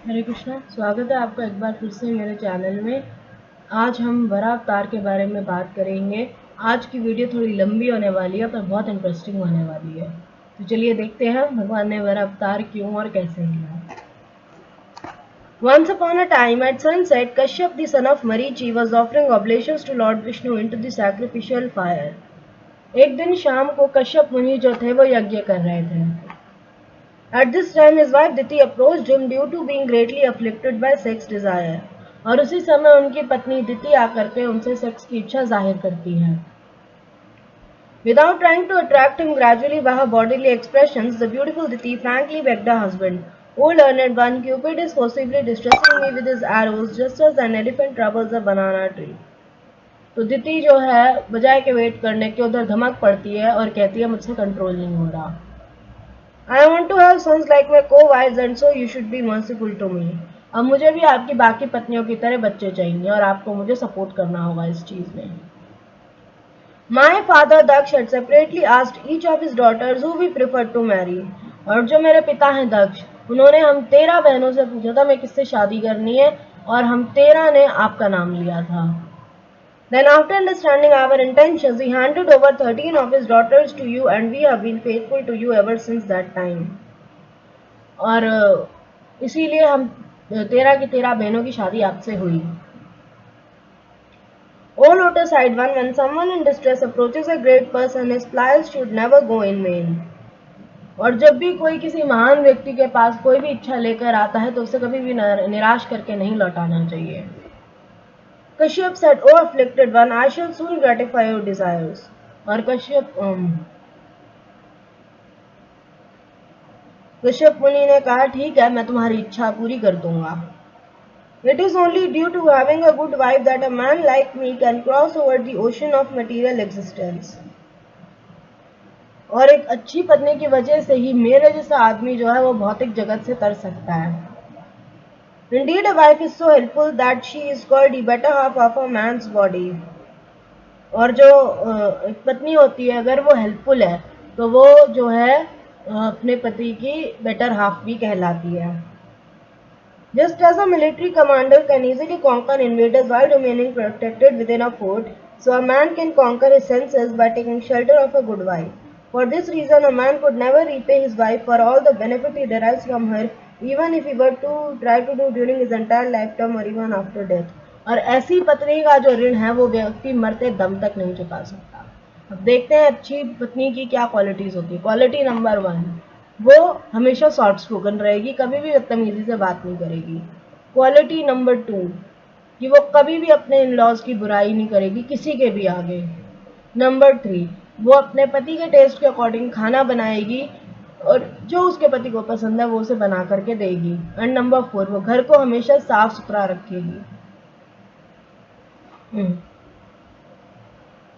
हरे कृष्णा, स्वागत है आपका एक बार फिर से मेरे चैनल में। आज हम वरा अवतार के बारे में बात करेंगे। आज की वीडियो थोड़ी लंबी होने वाली है पर बहुत इंटरेस्टिंग होने वाली है। तो चलिए देखते हैं भगवान ने वरा अवतार क्यों और कैसे लिया। Once upon a time at sunset, Kashyap the son of Marichi was offering oblations to Lord Vishnu into the sacrificial fire. एक दिन शाम को कश्यप मुनि जो थे वो यज्ञ कर रहे थे। At this time his wife Diti approached him due to being greatly afflicted by sex desire. और उसी समय उनकी पत्नी दिति आकर के उनसे सेक्स की इच्छा जाहिर करती है। Without trying to attract him gradually by her bodily expressions, the beautiful Diti frankly begged her husband, "O learned one, Cupid is forcibly distressing me with his arrows, just as an elephant troubles a banana tree." तो दिति जो है बजाय के wait करने के उधर धमक पड़ती है और कहती है मुझसे कंट्रोल नहीं हो रहा। I want to have sons like my co-wives and so you should be merciful to me. अब मुझे भी आपकी बाकी पत्नियों की तरह बच्चे चाहिए और आपको मुझे सपोर्ट करना होगा इस चीज में। My father Daksh had separately asked each of his daughters who we preferred to marry. और जो मेरे पिता हैं दक्ष, उन्होंने हम 13 बहनों से पूछा था मैं किससे शादी करनी है और हम 13 ने आपका नाम लिया था। Then after understanding our intentions, he handed over 13 of his daughters to you and we have been faithful to you ever since that time. और इसीलिए हम 13 की 13 बहनों की शादी आपसे हुई। O lotus-eyed one, when someone in distress approaches a great person, his pliers should never go in vain. और जब भी कोई किसी महान व्यक्ति के पास कोई भी इच्छा लेकर आता है तो उसे कभी भी निराश करके नहीं लौटाना चाहिए। Kashyap said, "O afflicted one, I shall soon gratify your desires." और कश्यप मुनि ने कहा ठीक है मैं तुम्हारी इच्छा पूरी कर दूंगा। It is only due to having a good wife that a man like me can cross over the ocean of material existence. और एक अच्छी पत्नी की वजह से ही मेरे जैसा आदमी जो है वो भौतिक जगत से तर सकता है। Indeed, a wife is so helpful that she is called the better half of a man's body. और जो एक पत्नी होती है अगर वो हेल्पफुल है तो वो जो है अपने पति की बेटर हाफ भी कहलाती है। Just as a military commander can easily conquer invaders while remaining protected within a fort, so a man can conquer his senses by taking shelter of a good wife. For this reason, a man could never repay his wife for all the benefit he derives from her, even if he were to try to do during his entire lifetime or even after death. और ऐसी पत्नी का जो ऋण है वो व्यक्ति मरते दम तक नहीं चुका सकता। अब देखते हैं अच्छी पत्नी की क्या क्वालिटीज होती है। क्वालिटी नंबर 1, वो हमेशा सॉफ्ट स्पोकन रहेगी, कभी भी बदतमीजी से बात नहीं करेगी। क्वालिटी नंबर 2, कि वो कभी भी अपने इन लॉज की बुराई नहीं करेगी किसी के भी आगे। नंबर 3, वो अपने पति के टेस्ट के अकॉर्डिंग खाना बनाएगी और जो उसके पति को पसंद है वो उसे बना करके देगी। एंड नंबर 4, वो घर को हमेशा साफ सुथरा रखेगी।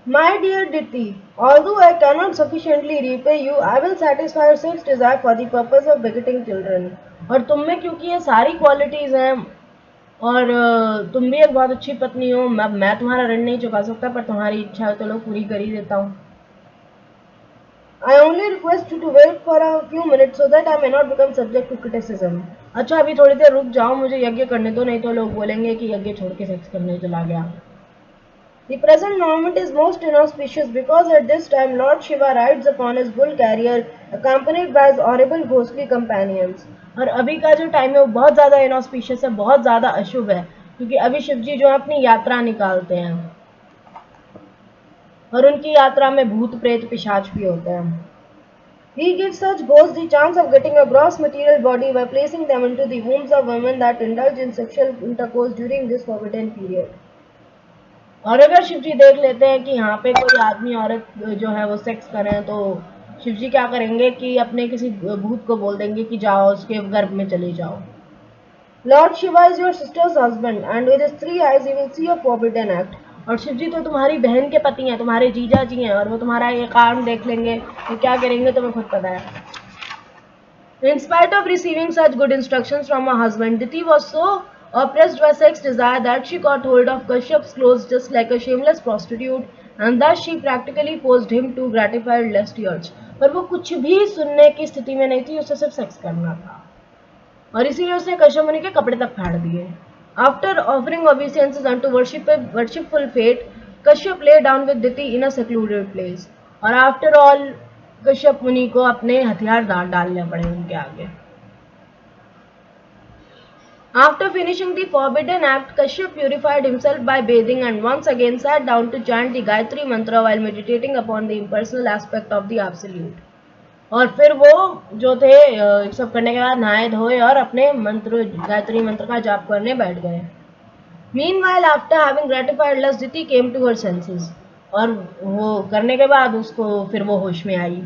My dear Diti, although I cannot sufficiently repay you, I will satisfy your sex desire for the purpose of begetting children. और तुम में क्योंकि ये सारी क्वालिटीज हैं और तुम भी एक बहुत अच्छी पत्नी हो, मैं तुम्हारा ऋण नहीं चुका सकता पर तुम्हारी इच्छा है तो लो पूरी कर ही देता हूँ। I only request you to wait for a few minutes so that I may not become subject to criticism. अच्छा अभी थोड़ी देर रुक जाओ, मुझे यज्ञ करने दो, नहीं तो लोग बोलेंगे कि यज्ञ छोड़ के सेक्स करने चला गया। The present moment is most inauspicious because at this time Lord Shiva rides upon his bull carrier accompanied by his horrible ghostly companions. और अभी का जो टाइम है वो बहुत ज़्यादा इनऑस्पिशियस है, बहुत ज़्यादा अशुभ है, क्योंकि अभी शिव जी जो है अपनी यात्रा निकालते हैं और उनकी यात्रा में भूत प्रेत पिशाच भी होते हैं। He gives such ghosts the chance of getting a gross material body by placing them into the wombs of women that indulge in sexual intercourse during this forbidden period. और अगर शिव जी देख लेते हैं कि यहाँ पे कोई आदमी औरत जो है वो सेक्स कर रहे हैं तो शिव जी क्या करेंगे कि अपने किसी भूत को बोल देंगे कि जाओ उसके गर्भ में चले जाओ। Lord Shiva is your sisters husband and with his 3 eyes he will see a forbidden act. और शिव जी तो तुम्हारी बहन के पति हैं, तुम्हारे जीजा जी हैं, और वो तुम्हारा ये काम देख लेंगे तो क्या करेंगे तुम्हें खुद पता है। In spite of receiving such good instructions from her husband, Diti was so oppressed by sex desire that she got hold of Kashyap's clothes just like a shameless prostitute, and thus she practically forced him to gratify lust urge. पर वो कुछ भी सुनने की स्थिति में नहीं थी, उसे सिर्फ सेक्स करना था। और इसीलिए उसने कश्यप मुनि के कपड़े तक फाड़ दिए। After offering obeisances unto worshipful fate, Kashyap lay down with Diti in a secluded place. और आफ्टर ऑल कश्यप मुनि को अपने हथियार डालने पड़े उनके आगे। After finishing the forbidden act, Kashyap purified himself by bathing and once again sat down to chant the Gayatri mantra while meditating upon the impersonal aspect of the absolute. और फिर वो जो थे सब करने के बाद नहाए धोए और अपने मंत्र गायत्री मंत्र का जाप करने बैठ गए। Meanwhile, after having gratified lust, Diti came to her senses. और वो करने के बाद उसको फिर वो होश में आई।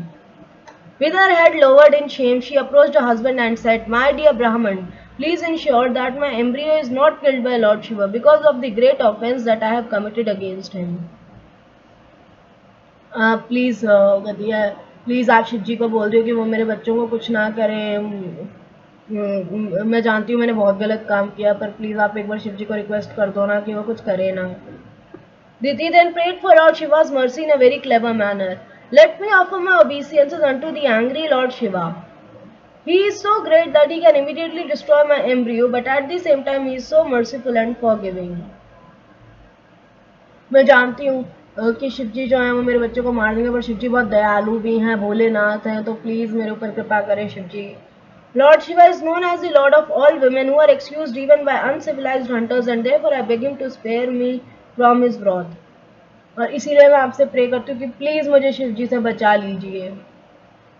With her head lowered in shame, she approached her husband and said, "My dear Brahman, please ensure that my embryo is not killed by Lord Shiva because of the great offence that I have committed against him." Please please आप शिव जी को बोल दो कि वो मेरे बच्चों को कुछ ना करें। मैं जानती हूँ मैंने बहुत गलत काम किया, पर प्लीज़ आप एक बार शिव जी को रिक्वेस्ट कर दो ना कि वो कुछ करे ना। Diti then prayed for Lord Shiva's mercy in a very clever manner. Let me offer my obeisances unto the angry Lord Shiva. He is so great that he can immediately destroy my embryo, but at the same time he is so merciful and forgiving. मैं जानती हूँ कि शिव जी जो हैं वो मेरे बच्चे को मार देंगे, पर शिव जी बहुत दयालु भी हैं, भोलेनाथ हैं, तो प्लीज़ मेरे ऊपर कृपा करें शिव जी। Lord Shiva is known as the Lord of all women who are excused even by uncivilized hunters, and therefore I beg him to spare me from his wrath. और इसीलिए मैं आपसे प्रे करती हूँ कि प्लीज़ मुझे शिव जी से बचा लीजिए।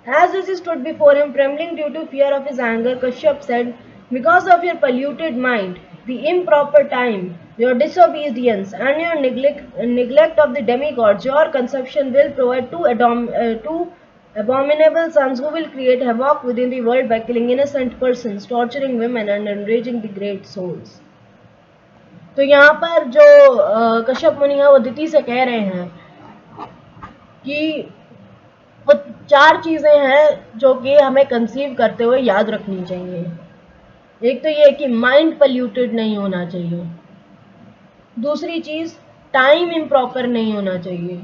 As Rishi stood before him, trembling due to fear of his anger, Kashyap said, "Because of your polluted mind, the improper time, your disobedience, and your neglect of the demigods, your conception will provide two abominable sons who will create havoc within the world by killing innocent persons, torturing women, and enraging the great souls." तो यहाँ पर जो कश्यप मुनि है वो दिति से कह रहे हैं कि वो चार चीजें हैं जो कि हमें कंसीव करते हुए याद रखनी चाहिए। एक तो ये कि माइंड पल्यूटेड नहीं होना चाहिए, दूसरी चीज टाइम इम्प्रॉपर नहीं होना चाहिए,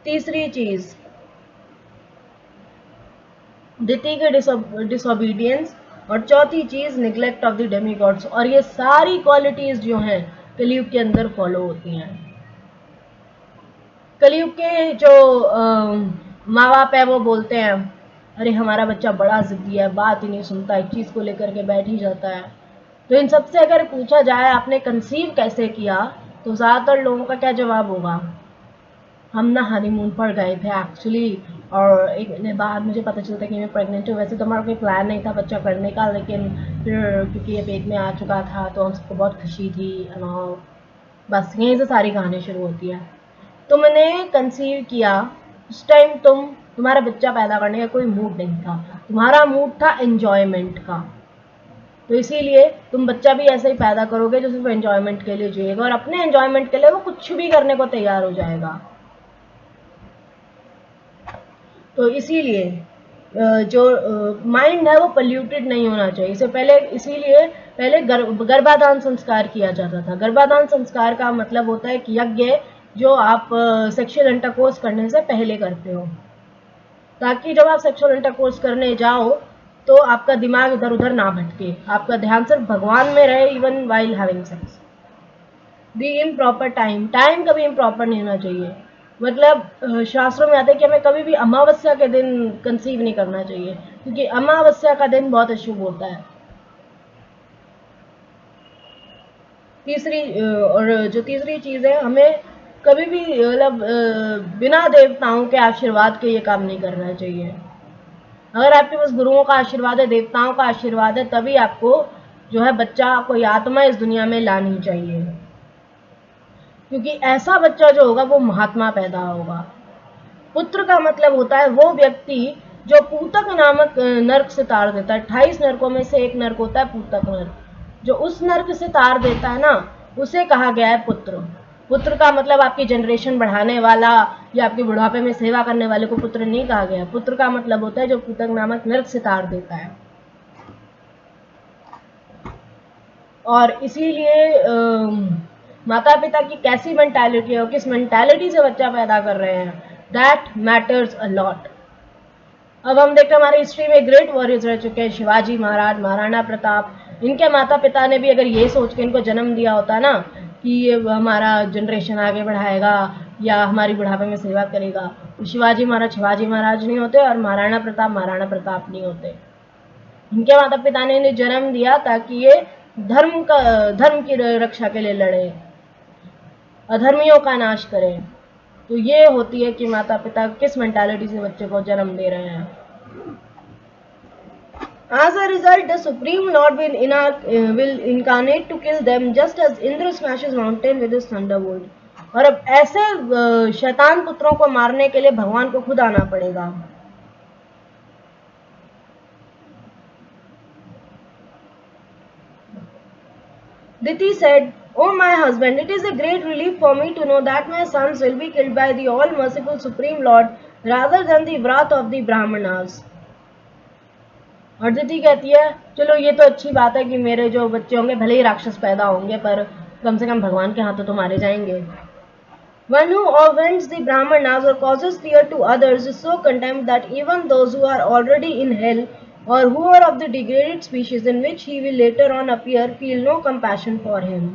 तीसरी चीज दिति के डिसोबीडियंस, और चौथी चीज निग्लेक्ट ऑफ द डेमीगॉड्स। और ये सारी क्वालिटीज जो हैं कलयुग के अंदर फॉलो होती हैं। कलयुग के जो माँ बाप है वो बोलते हैं, अरे हमारा बच्चा बड़ा जिद्दी है, बात ही नहीं सुनता, एक चीज़ को लेकर के बैठ ही जाता है। तो इन सबसे अगर पूछा जाए आपने कंसीव कैसे किया, तो ज़्यादातर लोगों का क्या जवाब होगा, हम ना हनीमून पर गए थे एक्चुअली, और एक महीने बाद मुझे पता चलता कि मैं प्रेग्नेंट हूँ। वैसे तो हमारा कोई प्लान नहीं था बच्चा करने का, लेकिन फिर क्योंकि ये पेट में आ चुका था तो हम सबको बहुत खुशी थी। बस यहीं से सारी कहानी शुरू होती है। तुमने कंसीव किया, उस टाइम तुम्हारा बच्चा पैदा करने का कोई मूड नहीं था, तुम्हारा मूड था एंजॉयमेंट का। तो इसीलिए तुम बच्चा भी ऐसे ही पैदा करोगे जो सिर्फ एंजॉयमेंट के लिए जिएगा, और अपने एंजॉयमेंट के लिए वो कुछ भी करने को तैयार हो जाएगा। तो इसीलिए जो माइंड है वो पल्यूटेड नहीं होना चाहिए। इससे पहले इसीलिए पहले गर्भाधान संस्कार किया जाता था। गर्भाधान संस्कार का मतलब होता है कि यज्ञ जो आप सेक्सुअल इंटरकोर्स करने से पहले करते हो, ताकि जब आप सेक्सुअल इंटरकोर्स करने जाओ तो आपका दिमाग इधर उधर ना भटके, आपका ध्यान सिर्फ भगवान में रहे इवन वाइल हैविंग सेक्स। दी इम्प्रॉपर टाइम, टाइम कभी इम्प्रॉपर नहीं होना चाहिए। मतलब शास्त्रों में आता है कि हमें कभी भी अमावस्या के दिन कंसीव नहीं करना चाहिए, क्योंकि अमावस्या का दिन बहुत अशुभ होता है। तीसरी और जो तीसरी चीज़ है, हमें कभी भी मतलब बिना देवताओं के आशीर्वाद के ये काम नहीं करना चाहिए। अगर आपके पास गुरुओं का आशीर्वाद है, देवताओं का आशीर्वाद है, तभी आपको जो है बच्चा, कोई आत्मा इस दुनिया में लानी चाहिए, क्योंकि ऐसा बच्चा जो होगा वो महात्मा पैदा होगा। पुत्र का मतलब होता है वो व्यक्ति जो पूतक नामक नर्क से तार देता है। 28 नरकों में से एक नर्क होता है पूतक नर्क। जो उस नर्क से तार देता है ना, उसे कहा गया है पुत्र। पुत्र का मतलब आपकी जनरेशन बढ़ाने वाला या आपके बुढ़ापे में सेवा करने वाले को पुत्र नहीं कहा गया। पुत्र का मतलब होता है जो पूतक नामक नर्क से तार देता है। और इसीलिए माता पिता की कैसी मेंटालिटी है, किस मेंटालिटी से बच्चा पैदा कर रहे हैं, दैट मैटर्स अ लॉट। अब हम देखते हैं हमारी हिस्ट्री में ग्रेट वॉरियर्स रह चुके हैं, शिवाजी महाराज, महाराणा प्रताप। इनके माता पिता ने भी अगर ये सोच के इनको जन्म दिया होता ना कि ये हमारा जनरेशन आगे बढ़ाएगा या हमारी बुढ़ापे में सेवा करेगा, तो शिवाजी महाराज नहीं होते और महाराणा प्रताप नहीं होते। इनके माता पिता ने इन्हें जन्म दिया ताकि ये धर्म की रक्षा के लिए लड़े, अधर्मियों का नाश करें। तो ये होती है कि माता पिता किस मेंटालिटी से बच्चे को जन्म दे रहे हैं। As a result, the Supreme Lord will incarnate to kill them, just as Indra smashes mountain with his thunderbolt. और अब ऐसे शैतान पुत्रों को मारने के लिए भगवान को खुद आना पड़ेगा। Diti said, "Oh my husband, it is a great relief for me to know that my sons will be killed by the all-merciful Supreme Lord rather than the wrath of the Brahmanas." और दिति कहती है, चलो ये तो अच्छी बात है कि मेरे जो बच्चे होंगे भले ही राक्षस पैदा होंगे पर कम से कम भगवान के हाथों तो मारे जाएंगे। One who offends the Brahmanas or causes fear to others is so condemned that even those who are already in hell or who are of the degraded species in which he will later on appear feel no compassion for him.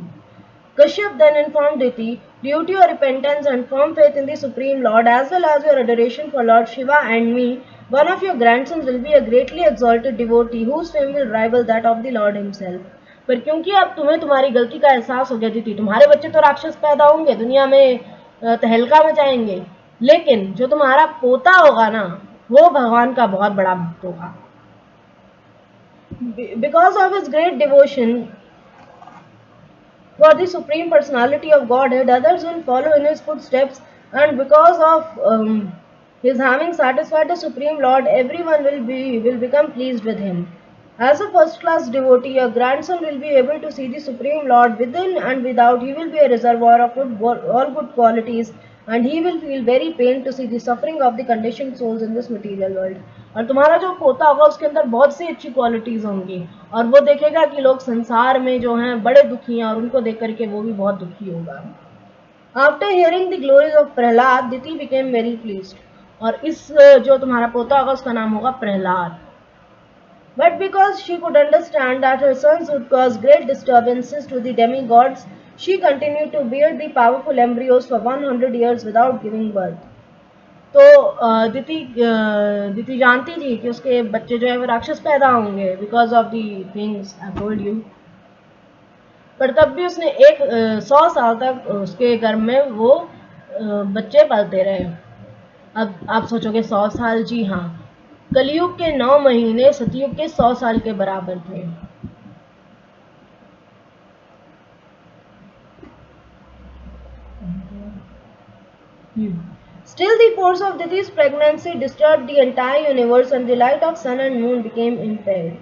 Kashyap then informed Diti, due to your repentance and firm faith in the Supreme Lord as well as your adoration for Lord Shiva and me, one of your grandsons will be a greatly exalted devotee whose fame will rival that of the Lord himself. पर क्योंकि अब तुम्हें तुम्हारी गलती का एहसास हो गया दीदी, तुम्हारे बच्चे तो राक्षस पैदा होंगे, दुनिया में तहलका मचाएंगे, लेकिन जो तुम्हारा पोता होगा ना वो भगवान का बहुत बड़ा भक्त होगा। Because of his great devotion for the Supreme Personality of Godhead, others will follow in his footsteps, and because of his having satisfied the Supreme Lord, everyone will become pleased with him. As a first-class devotee, your grandson will be able to see the Supreme Lord within and without. He will be a reservoir of all good qualities, and he will feel very pain to see the suffering of the conditioned souls in this material world. और तुम्हारा जो पोता होगा उसके अंदर बहुत सी अच्छी qualities होंगी और वो देखेगा कि लोग संसार में जो हैं बड़े दुखी हैं और उनको देख करके वो भी बहुत दुखी होगा। After hearing the glories of Prahlad, Diti became very pleased. और इस जो तुम्हारा पोता होगा उसका नाम होगा Prahlad. But because she could understand that her sons would cause great disturbances to the demigods, she continued to bear the powerful embryos for 100 years without giving birth. तो दिति जानती थी कि उसके बच्चे जो है वो राक्षस पैदा होंगे because of the things I told you, पर तब भी उसने 100 साल तक उसके गर्भ में वो बच्चे पलते रहे। अब आप सोचोगे 100 साल, जी हाँ, कलयुग के 9 महीने सतयुग के 100 साल के बराबर थे। Still, the force of Diti's pregnancy disturbed the entire universe and the light of sun and moon became impaired.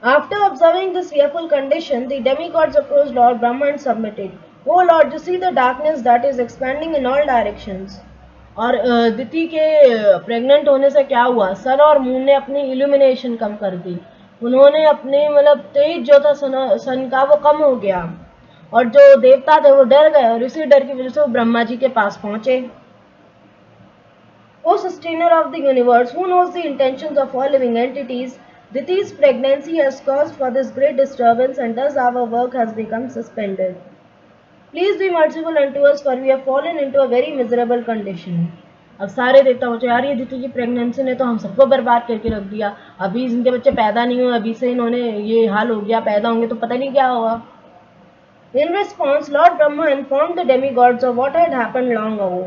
After observing this fearful condition, the demigods approached Lord Brahma and submitted, "O Lord, you see the darkness that is expanding in all directions." और दिति के pregnant होने से क्या हुआ, सन और moon ने अपनी illumination कम कर दी, उन्होंने अपने मतलब तेज जो था सन का वो कम हो गया और जो देवता थे वो डर गए और इसी डर की वजह से वो ब्रह्मा जी के पास पहुंचे। O sustainer of the universe, who knows the intentions of all living entities, Diti's pregnancy has caused for this great disturbance and thus our work has become suspended. Please be merciful unto us, for we have fallen into a very miserable condition. अब सारे देवता सोचे यार ये दिति की pregnancy ने तो हम सबको बर्बाद करके रख दिया, अभी इनके बच्चे पैदा नहीं हुए, अभी से इन्होंने ये हाल हो गया, पैदा होंगे तो पता नहीं क्या होगा। In response, Lord Brahma informed the demigods of what had happened long ago.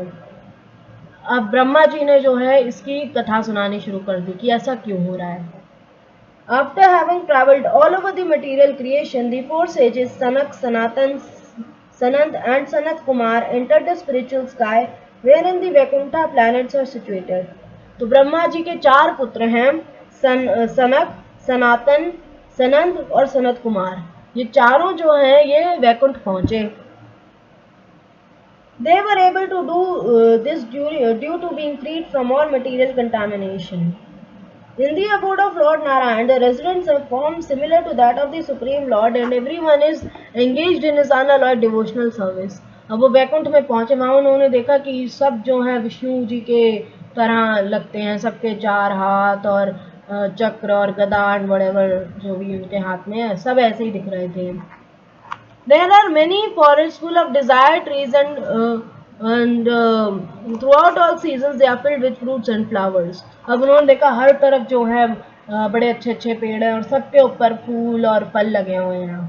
अब ब्रह्मा जी ने जो है इसकी कथा सुनानी शुरू कर दी कि ऐसा क्यों हो रहा है। After having travelled all over the material creation, the 4 sages Sanak, Sanatan, Sanand and Sanat Kumar entered the spiritual sky wherein the Vaikuntha planets are situated. तो ब्रह्मा जी के 4 पुत्र हैं, सनक, सनातन, सनंद और सनत कुमार। ये चारों जो हैं ये वैकुंठ पहुंचे। They were able to do this due to being freed from all material contamination. In the abode of Lord Narayan, the residents have formed similar to that of the Supreme Lord and everyone is engaged in his unalloyed devotional service. अब वो वैकुंठ में पहुंचे, वहां उन्होंने देखा कि सब जो है विष्णु जी के तरह लगते हैं, सबके 4 हाथ और चक्र और गदा एंड व्हाटएवर जो भी उनके हाथ में है, सब ऐसे ही दिख रहे थे। There are many forests full of desired trees and throughout all seasons they are filled with fruits and flowers. अब उन्होंने देखा हर तरफ जो है बड़े अच्छे अच्छे पेड़ हैं और सबके ऊपर फूल और फल लगे हुए हैं.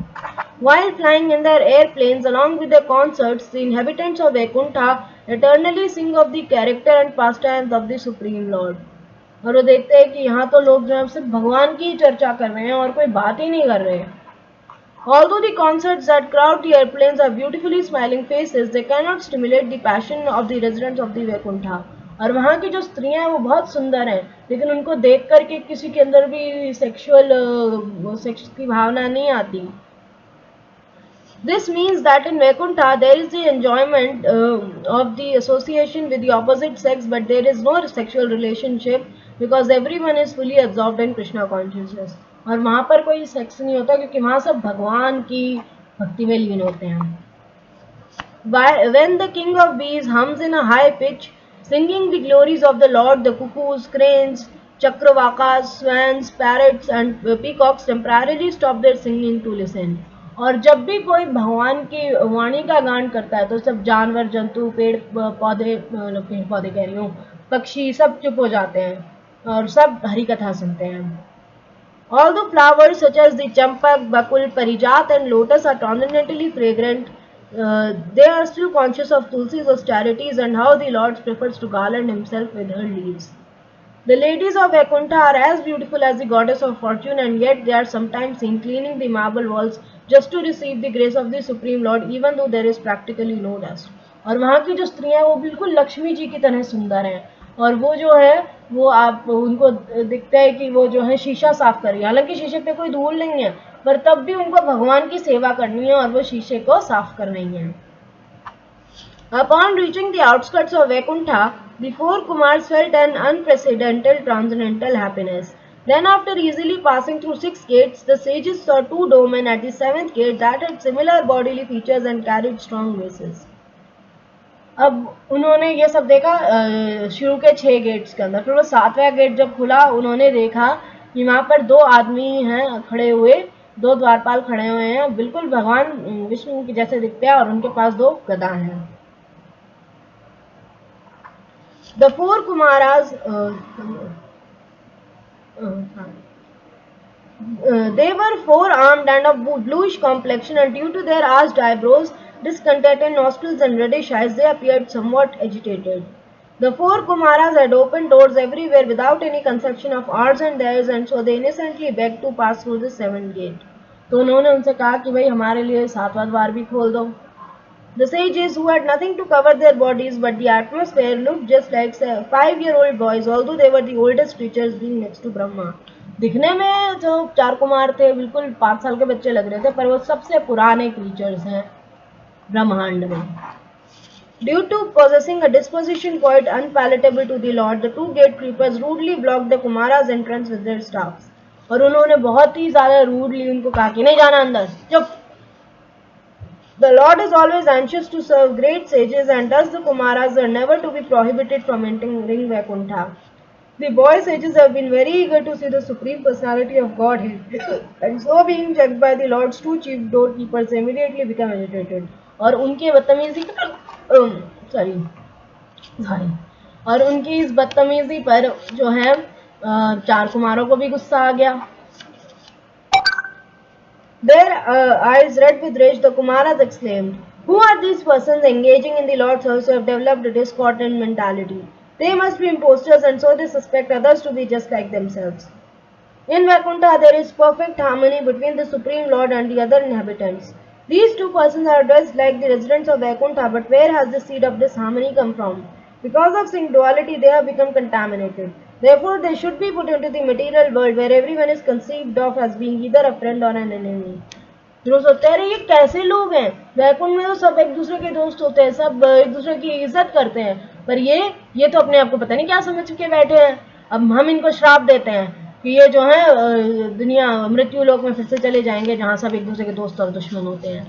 While flying in their airplanes along with their concerts, the inhabitants of Vaikuntha eternally sing of the character and pastimes of the Supreme Lord. और वो देखते हैं कि यहाँ तो लोग जो है सिर्फ भगवान की चर्चा कर रहे हैं और कोई बात ही नहीं कर रहे हैं. Although the concerts that crowd the airplanes are beautifully smiling faces, they cannot stimulate the passion of the residents of the Vaikuntha. और वहाँ की जो स्त्रियां हैं वो बहुत सुंदर हैं, लेकिन उनको देख करके किसी के अंदर भी सेक्स की भावना नहीं आती. This means that in Vaikuntha there is the enjoyment of the association with the opposite sex, but there is no sexual relationship because everyone is fully absorbed in Krishna consciousness. और वहाँ पर कोई sex नहीं होता क्योंकि वहाँ सब भगवान की भक्ति में लीन होते हैं. When the king of bees hums in a high pitch, singing the glories of the Lord, the cuckoos, cranes, chakravakas, swans, parrots and peacocks temporarily stop their singing to listen. और जब भी कोई भगवान की वाणी का गान करता है तो सब जानवर जंतु पेड़ पौधे कह रही हूँ, पक्षी सब चुप हो जाते हैं और सब हरि कथा सुनते हैं. All the flowers such as the champak, bakul, parijat and lotus are transcendently fragrant. They are still conscious of Tulsi's austerities and how the Lord prefers to garland himself with her leaves. The ladies of Vaikuntha are as beautiful as the goddess of fortune, and yet they are sometimes seen cleaning the marble walls just to receive the grace of the Supreme Lord, even though there is practically no dust. और वहाँ की जो स्त्रियां हैं वो बिल्कुल लक्ष्मी जी की तरह सुंदर हैं और वो जो है वो आप उनको दिखता है कि वो जो है शीशा साफ कर रही है, हालांकि शीशे पे कोई धूल नहीं है पर तब भी उनको भगवान की सेवा करनी है और वो शीशे को साफ कर रही हैं. Upon reaching the outskirts of Vaikuntha, the 4 Kumars felt an unprecedented transcendental happiness. Then after easily passing through 6 gates, the sages saw 2 doormen at the 7th gate that had similar bodily features and carried strong maces. अब उन्होंने ये सब देखा शुरू के 6 gets के अंदर, फिर वो 7वां गेट जब खुला उन्होंने देखा कि वहाँ पर 2 आदमी हैं खड़े हुए, 2 द्वारपाल खड़े हुए हैं, बिल्कुल भगवान विष्णु के जैसे दिखते हैं और उनके पास 2 गदा हैं. The 4 Kumaras they were 4-armed and of bluish complexion, and due to their arched eyebrows, discontented nostrils and reddish eyes, they appeared somewhat agitated. The 4 Kumaras had opened doors everywhere without any conception of ours and theirs, and so they innocently begged to pass through the 7th gate. तो उन्होंने उनसे कहा कि भाई हमारे लिए 7वां द्वार भी खोल दो. The sages, who had nothing to cover their bodies but the atmosphere, looked just like 5-year-old boys, although they were the oldest creatures being next to Brahma. दिखने में जो 4 कुमार थे बिल्कुल 5 साल के बच्चे लग रहे थे, पर वो सबसे पुराने क्रीचर्स हैं ब्रह्मांड में. Due to possessing a disposition quite unpalatable to the Lord, the 2 gatekeepers rudely blocked the Kumaras' entrance with their staffs. और उन्होंने बहुत ही ज़्यादा रूडली उनको कहा कि नहीं जाना अंदर, चुप. The Lord is always anxious to serve great sages, and thus the Kumaras are never to be prohibited from entering Vaikuntha. The boy sages have been very eager to see the Supreme Personality of Godhead, and so being checked by the Lord's 2 chief doorkeepers, they immediately become agitated. और उनके बदतमीजी और उनकी इस बदतमीजी पर जो है 4 कुमारों को भी गुस्सा आ गया. Their eyes red with rage, the Kumaras exclaimed, "Who are these persons engaging in the Lord's service who have developed a discordant mentality? They must be impostors, and so they suspect others to be just like themselves." In Vaikuntha, there is perfect harmony between the Supreme Lord and the other inhabitants. These 2 persons are dressed like the residents of Vaikuntha, but where has the seed of disharmony come from? Because of sin duality, they have become contaminated. Therefore, they should be put into the material world where everyone is conceived of as being either a friend or an enemy. जो सोचते हैं ये कैसे लोग हैं, वैकुंठ में तो सब एक दूसरे के दोस्त होते हैं, सब एक दूसरे की इज्जत करते हैं, पर ये तो अपने आप को पता नहीं क्या समझ के बैठे हैं. अब हम इनको श्राप देते हैं कि ये जो है दुनिया मृत्यु लोक में फिर से चले जाएंगे जहाँ सब एक दूसरे के दोस्त और दुश्मन होते हैं.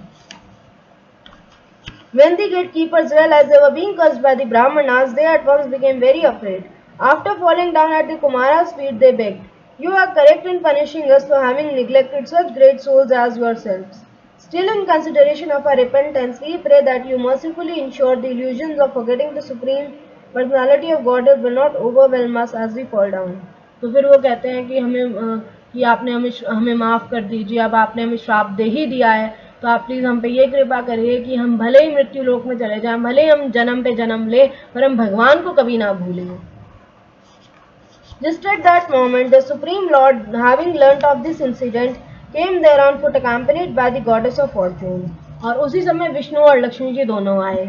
When the gatekeepers realized they were being cursed by the Brahmanas, they at once became very afraid. After falling down at the Kumara's feet, they begged, "You are correct in punishing us for having neglected such great souls as yourselves. Still, in consideration of our repentance, we pray that you mercifully ensure the illusions of forgetting the supreme personality of Godhead will not overwhelm us as we fall down." तो फिर वो कहते हैं कि कि आपने हमें माफ़ कर दीजिए, अब आपने हमें श्राप दे ही दिया है, तो आप प्लीज़ हम पे ये कृपा करिए कि हम भले ही मृत्यु लोक में चले जाएं, भले ही हम जन्म पे जन्म ले, पर हम भगवान को कभी ना भूलें। Just at that moment, the Supreme Lord, having learnt of this incident, came there on foot accompanied by the goddess of fortune. और उसी समय विष्णु और लक्ष्मी जी दोनों आए।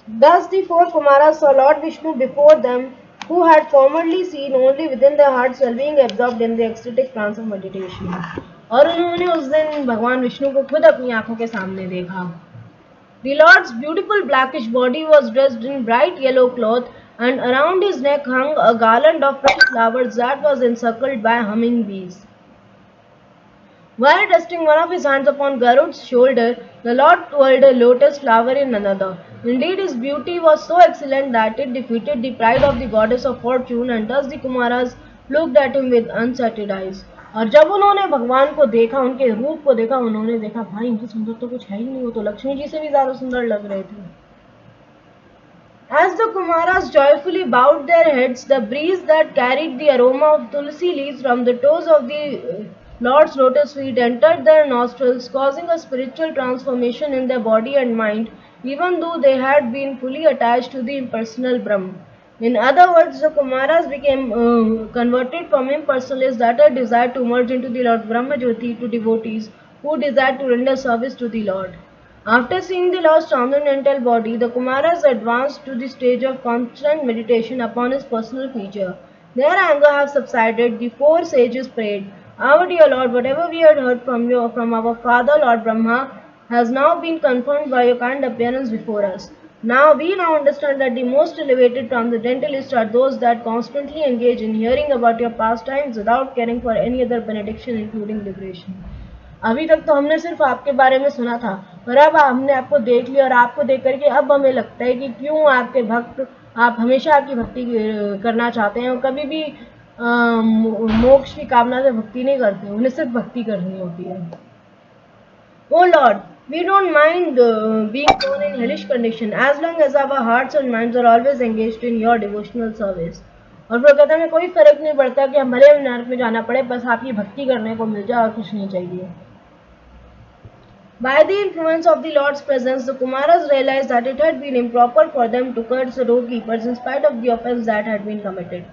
Thus the four Kumaras saw Lord Vishnu before them, who had formerly seen only within their hearts while being absorbed in the ecstatic trance of meditation. और उन्होंने उस दिन भगवान विष्णु को खुद अपनी आंखों के सामने देखा। The Lord's beautiful blackish body was dressed in bright yellow cloth, and around his neck hung a garland of fresh flowers that was encircled by humming bees. While resting one of his hands upon Garud's shoulder, the Lord twirled a lotus flower in another. Indeed, his beauty was so excellent that it defeated the pride of the goddess of fortune, and thus the Kumaras looked at him with unsated eyes. और जब उन्होंने भगवान को देखा, उनके रूप को देखा, उन्होंने देखा भाई इनकी सुंदर तो कुछ है ही नहीं, वो तो लक्ष्मी जी से भी ज्यादा सुंदर लग रहे थे। As the Kumaras joyfully bowed their heads, the breeze that carried the aroma of tulsi leaves from the toes of the Lord's lotus feet entered their nostrils, causing a spiritual transformation in their body and mind, even though they had been fully attached to the impersonal Brahm. In other words, the Kumaras became converted from impersonalists that had desired to merge into the Lord Brahmajyoti to devotees who desired to render service to the Lord. After seeing the Lord's transcendental body, the Kumaras advanced to the stage of constant meditation upon his personal feature. Their anger having subsided, the four sages prayed, "Our dear Lord, whatever we had heard from our father Lord Brahma, has now been confirmed by your kind appearance before us. We now understand that the most elevated transcendentalists are those that constantly engage in hearing about your pastimes without caring for any other benediction, including liberation." अभी तक तो हमने सिर्फ आपके बारे में सुना था, पर अब हमने आपको देख लिया, और आपको देख करके अब हमें लगता है कि क्यों आपके भक्त, आप हमेशा आपकी भक्ति करना चाहते हैं और कभी भी मोक्ष की कामना से भक्ति नहीं करते, उन्हें सिर्फ भक्ति करनी होती है। Oh Lord, we don't mind being born in hellish condition as long as our hearts and minds are always engaged in your devotional service. और वो कहता है हमें कोई फर्क नहीं पड़ता कि हम भले नरक में जाना पड़े, बस आपकी भक्ति करने को मिल जाए और कुछ नहीं चाहिए। By the influence of the Lord's presence, the Kumaras realized that it had been improper for them to curse the doorkeepers in spite of the offense that had been committed.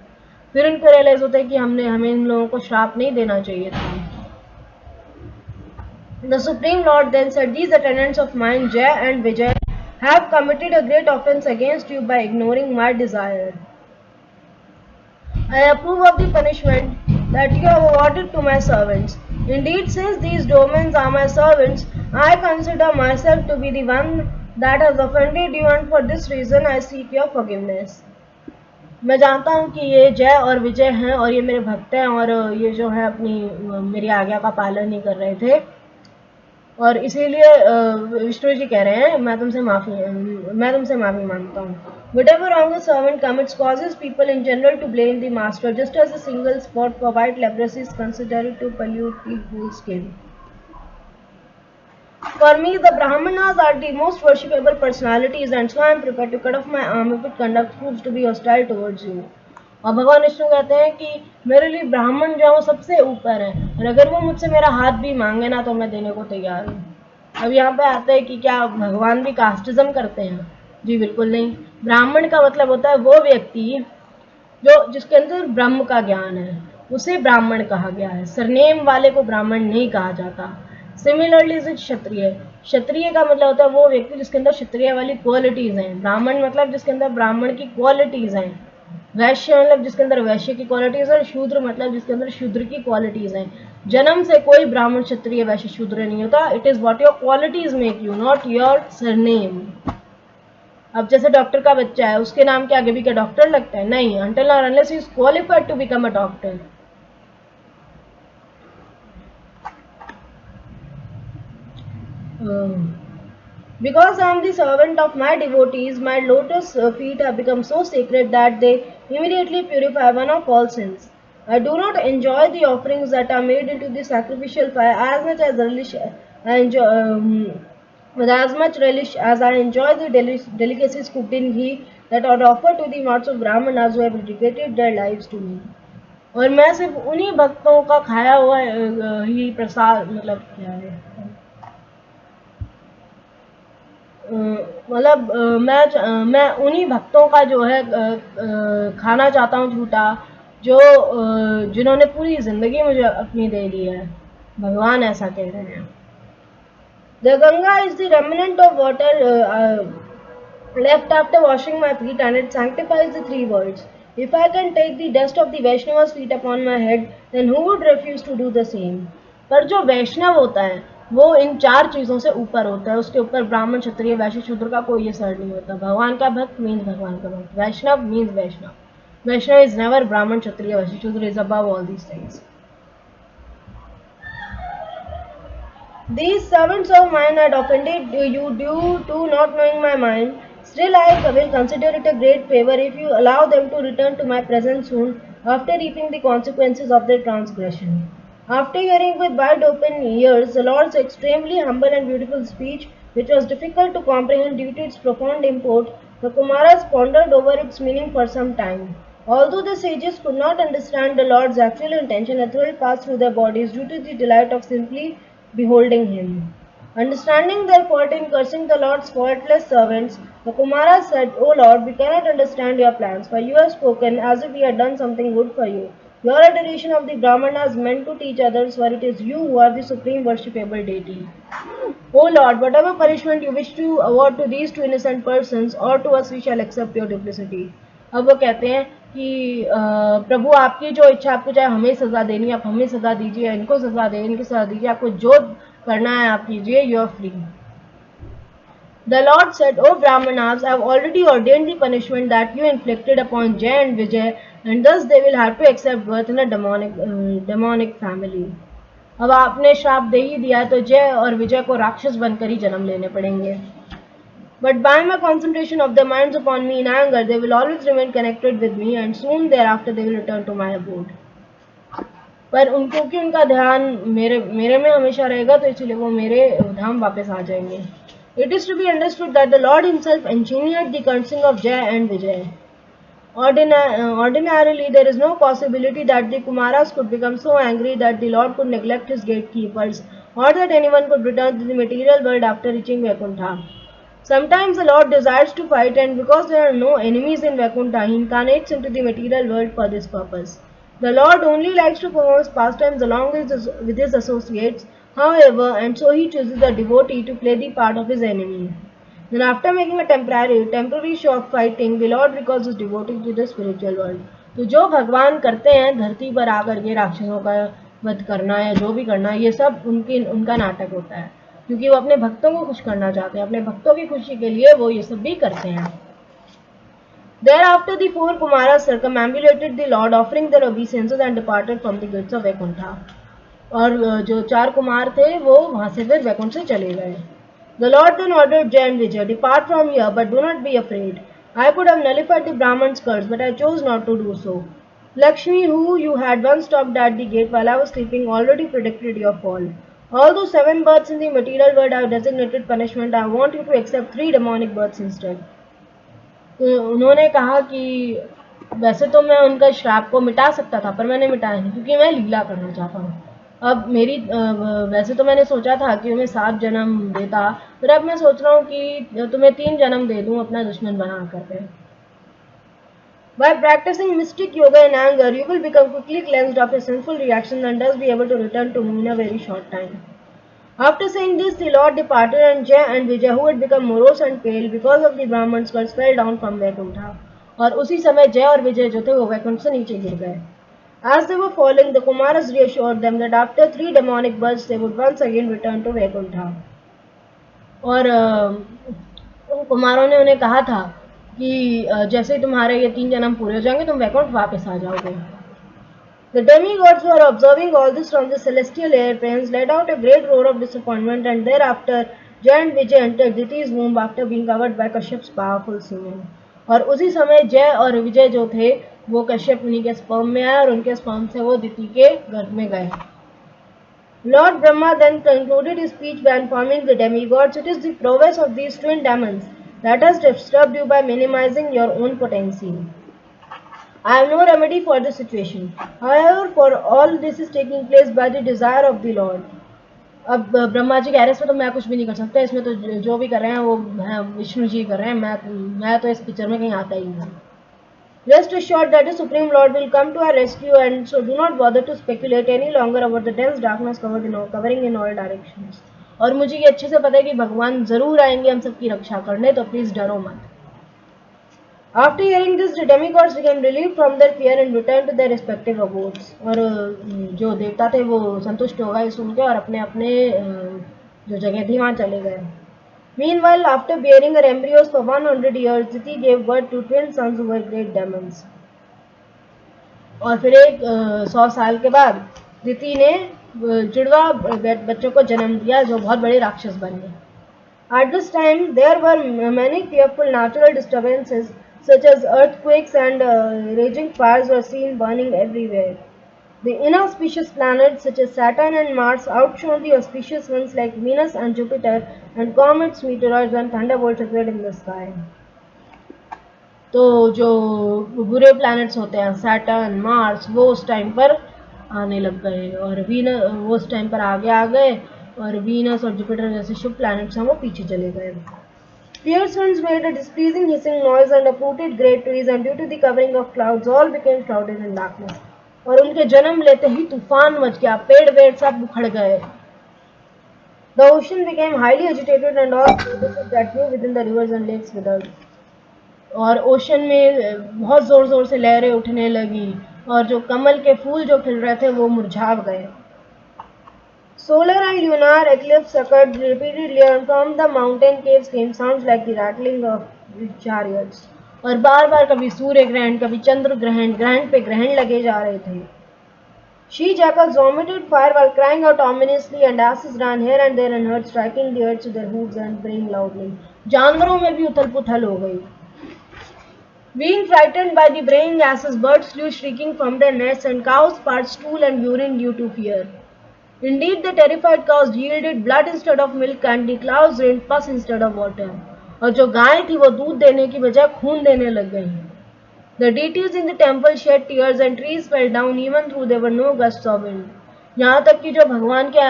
फिर उनको रियलाइज होता है कि हमें इन लोगों को श्राप नहीं देना चाहिए था। The Supreme Lord then said, "These attendants of mine, Jay and Vijay, have committed a great offense against you by ignoring my desire. I approve of the punishment that you have awarded to my servants. Indeed, since these domains are my servants, I consider myself to be the one that has offended you, and for this reason I seek your forgiveness." मैं जानता हूँ कि ये जय और विजय हैं और ये मेरे भक्त हैं, और ये जो है अपनी मेरी आज्ञा का पालन नहीं कर रहे थे, और इसीलिए विष्णु जी कह रहे हैं मैं तुमसे माफी मांगता हूँ। Whatever wrong a servant commits causes people in general to blame the master, just as a single spot for white leprosy is considered to pollute the whole skin. For me, the Brahmanas are the most worshipable personalities, and so I am prepared to cut off my arm if it conduct proves to be hostile towards you. और भगवान विष्णु कहते हैं कि मेरे लिए ब्राह्मण जो है वो सबसे ऊपर है, और अगर वो मुझसे मेरा हाथ भी मांगे ना तो मैं देने को तैयार हूँ। अब यहाँ पे आते हैं कि क्या भगवान भी कास्टिज्म करते हैं? जी बिल्कुल नहीं। ब्राह्मण का मतलब होता है वो व्यक्ति जिसके अंदर ब्रह्म का ज्ञान है, उसे ब्राह्मण कहा गया है। सरनेम वाले को ब्राह्मण नहीं कहा जाता। सिमिलरली क्षत्रिय, क्षत्रिय का मतलब होता है वो व्यक्ति जिसके अंदर क्षत्रिय वाली क्वालिटीज हैं। ब्राह्मण मतलब जिसके अंदर ब्राह्मण की क्वालिटीज हैं। वैश्य मतलब जिसके अंदर वैश्य की क्वालिटीज है। शूद्र मतलब जिसके अंदर शूद्र की क्वालिटीज हैं। जन्म से कोई ब्राह्मण क्षत्रिय वैश्य शूद्र नहीं होता। It is what your qualities make you, not your surname. अब जैसे डॉक्टर का बच्चा है, उसके नाम के आगे भी क्या डॉक्टर लगता है? नहीं, until or unless he is qualified to become a doctor. Because I am the servant of my devotees, my lotus feet have become so sacred that they immediately purify one of all sins. I do not enjoy the offerings that are made into the sacrificial fire as much as relish I enjoy. With as much relish as I enjoy the delicacies cooked in ghee that are offered to the lots of brahmanas who have dedicated their lives to me. और मैं सिर्फ उन्हीं भक्तों का खाया हुआ ही प्रसाद मतलब क्या है मतलब मैं उन्हीं भक्तों का जो है खाना चाहता हूँ झूठा जो जिन्होंने पूरी जिंदगी मुझे अपनी दे दी है भगवान ऐसा कह रहे हैं the Ganga is the remnant of water left after washing my feet and it sanctifies the three worlds. If I can take the dust of the Vaishnava's feet upon my head, then who would refuse to do the same? पर जो वैष्णव होता है वो इन चार चीजों से ऊपर होता है उसके ऊपर ब्राह्मण क्षत्रिय वैश्य शूद्र का कोई असर नहीं होता भगवान का भक्त मीन्स भगवान का भक्त Vaishnav means Vaishnav Vaishnav is never Brahmin Kshatriya Vaishya Shudra is above all these things These servants of mine had offended you due to not knowing my mind. Still, I will consider it a great favor if you allow them to return to my presence soon after reaping the consequences of their transgression. After hearing with wide open ears the Lord's extremely humble and beautiful speech, which was difficult to comprehend due to its profound import, the Kumaras pondered over its meaning for some time. Although the sages could not understand the Lord's actual intention, a thrill passed through their bodies due to the delight of simply beholding him. Understanding their fault in cursing the Lord's faultless servants, the Kumaras said, O Lord, we cannot understand your plans, for you have spoken as if we had done something good for you. Your adoration of the Brahmanas meant to teach others, for it is you who are the supreme worshipable deity. O Lord, whatever punishment you wish to award to these two innocent persons or to us, we shall accept your duplicity. अब वो कहते हैं कि प्रभु आपकी जो इच्छा आपको चाहे हमें सजा देनी आप हमें सजा दीजिए इनको सजा दें इनकी सजा दीजिए आपको जो करना है आप कीजिए you are free The Lord said, O Brahmanas, I have already ordained the punishment that you inflicted upon Jay and Vijay, and thus they will have to accept birth in a demonic family. अब आपने श्राप दे ही दिया तो जय और विजय को राक्षस बनकर ही जन्म लेने पड़ेंगे But by my concentration of their minds upon me in anger, they will always remain connected with me, and soon thereafter they will return to my abode. पर क्योंकि उनका ध्यान मेरे में हमेशा रहेगा तो इसलिए वो मेरे धाम वापस आ जाएंगे It is to be understood that the Lord himself engineered the cursing of Jay and Vijay. Ordinarily, there is no possibility that the Kumaras could become so angry that the Lord could neglect his gatekeepers, or that anyone could return to the material world after reaching Vaikuntha. Sometimes the Lord desires to fight, and because there are no enemies in Vaikuntha, he incarnates into the material world for this purpose. The Lord only likes to perform his pastimes along with his associates, however, and so he chooses a devotee to play the part of his enemy. Then after making a temporary show of fighting, the Lord recalls his devotee to the spiritual world. तो जो भगवान करते हैं धरती पर आकर के राक्षसों का वध करना या जो भी करना ये सब उनका नाटक होता है क्योंकि वो अपने भक्तों को खुश करना चाहते हैं अपने भक्तों की खुशी के लिए वो ये सब भी करते हैं Thereafter the four Kumaras circumambulated the Lord offering their obeisances and departed from the gates of Vaikuntha. और जो चार कुमार थे वो वहां से फिर वैकुंठ से चले गए The Lord then ordered Jay and Vijay, depart from here, but do not be afraid. I could have nullified the Brahman's curse, but I chose not to do so. Lakshmi, who you had once stopped at the gate while I was sleeping, already predicted your fall. Although 7 births in the material world are designated punishment, I want you to accept 3 demonic births instead. उन्होंने कहा कि वैसे तो मैं उनका श्राप को मिटा सकता था पर मैंने मिटाया नहीं क्योंकि मैं लीला करना चाहता हूँ अब मेरी वैसे तो मैंने सोचा था कि मैं 7 जन्म देता पर अब मैं सोच रहा हूँ कि तुम्हें 3 जन्म दे दूँ अपना दुश्मन बना करके By practicing mystic yoga in anger, you will become quickly cleansed of your sinful reactions and thus be able to return to me in a very short time. After saying this, the Lord departed, and Jay and Vijay, who had become morose and pale because of the Brahman's curse, fell down from Vaikuntha. और उसी समय जय और विजय जो थे वो वैकुंठ से नीचे गिर गए As they were falling, the Kumaras reassured them that after 3 demonic births, they would once again return to Vaikuntha. और उन कुमारों ने उन्हें कहा था कि जैसे ही तुम्हारे ये 3 जन्म पूरे हो जाएंगे तुम वैकुंठ वापस आ जाओगे The demigods who were observing all this from the celestial airplanes let out a great roar of disappointment, and thereafter Jay and Vijay entered Diti's womb after being covered by Kashyap's powerful semen. और उसी समय जय और विजय जो थे वो कश्यप मुनि के स्पर्म में आए और उनके स्पर्म से वो दिति के गर्भ में गए. Lord Brahma then concluded his speech by informing the demigods, "It is the prowess of these twin demons that has disturbed you by minimizing your own potency. I have no remedy for the situation. However, for all this is taking place by the desire of the Lord." अब ब्रह्मा जी कह रहे हैं इसमें तो मैं कुछ भी नहीं कर सकता, इसमें तो जो भी कर रहे हैं वो विष्णु जी कर रहे हैं, मैं तो इस पिक्चर में कहीं आता ही नहीं. Rest assured that the Supreme Lord will come to our rescue, and so do not bother to speculate any longer about the dense darkness covering in all directions. और मुझे ये अच्छे से पता है कि भगवान जरूर आएंगे हम सबकी रक्षा करने, तो प्लीज डरो मत. After hearing this, the demigods became relieved from their fear and returned to their respective abodes. और जो देवता थे वो संतुष्ट हो गए सुन के और अपने अपने जो जगह थी वहां चले गए. Meanwhile, after bearing her embryos for 100 years, Diti gave birth to twin sons who were great demons. और फिर 100 साल के बाद दिति ने जुड़वा बच्चों को जन्म दिया जो बहुत बड़े राक्षस बन गए. At this time, there were many fearful natural disturbances such as earthquakes and raging fires were seen burning everywhere. The inauspicious planets such as Saturn and Mars outshone the auspicious ones like Venus and Jupiter, and comets, meteoroids and thunderbolts appeared in the sky. तो जो बुरे planets होते हैं Saturn Mars वो उस time पर आने लग गए और वो उस टाइम पर आगे आ गए और वीनस और जुपिटर जैसे शुभ प्लैनेट्स हैं वो पीछे चले गए. Fierce winds made a displeasing hissing noise and uprooted great trees, and due to the covering of clouds all became shrouded in darkness. और उनके जन्म लेते ही तूफान मच गया, पेड़ वेड़ सब उखड़ गए. The ocean became highly agitated and all that grew within the rivers and lakes withered. और ओशन में बहुत जोर जोर से लहरें उठने लगी और जो कमल के फूल जो खिल रहे थे वो मुरझा गए. Solar and lunar eclipse occurred repeatedly, and from the mountain caves came sounds like the rattling of chariots. और बार बार कभी सूर्य ग्रहण कभी चंद्र ग्रहण ग्रहण पे ग्रहण लगे जा रहे थे. She jackals vomited fire while crying out ominously, and asses ran here and there in herds, striking the earth with their hooves and braying loudly. जानवरों में भी उथल पुथल हो गई. Being frightened by the braying asses, birds flew shrieking from their nests, and cows spat stool and urine due to fear. Indeed, the terrified cows yielded blood instead of milk, and the cows rained pus instead of water. और जो गाय थी वो दूध देने की बजाय खून देने लग गई. The deities in the temple shed tears, and trees fell down even though there were no gusts of wind. यहाँ तक कि जो भगवान के